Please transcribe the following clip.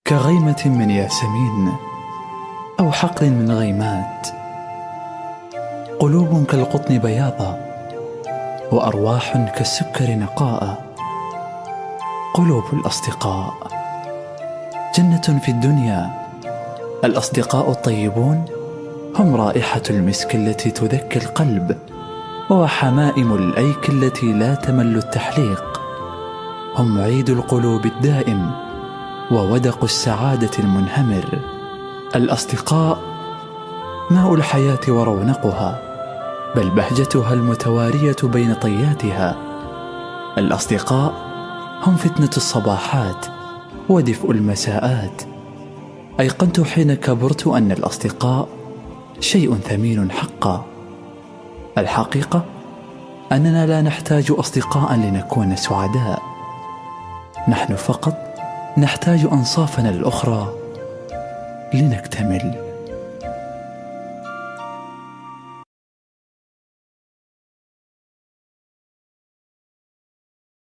كغيمة من ياسمين أو حقل من غيمات، قلوب كالقطن بياضا وأرواح كالسكر نقاء. قلوب الأصدقاء جنة في الدنيا، الأصدقاء الطيبون هم رائحة المسك التي تذكي القلب، وحمائم الأيك التي لا تمل التحليق. هم عيد القلوب الدائم وودق السعادة المنهمر. الأصدقاء ماء الحياة ورونقها، بل بهجتها المتوارية بين طياتها. الأصدقاء هم فتنة الصباحات ودفء المساءات. أيقنت حين كبرت أن الأصدقاء شيء ثمين حقا. الحقيقة أننا لا نحتاج أصدقاء لنكون سعداء، نحن فقط نحتاج أنصافنا الأخرى لنكتمل.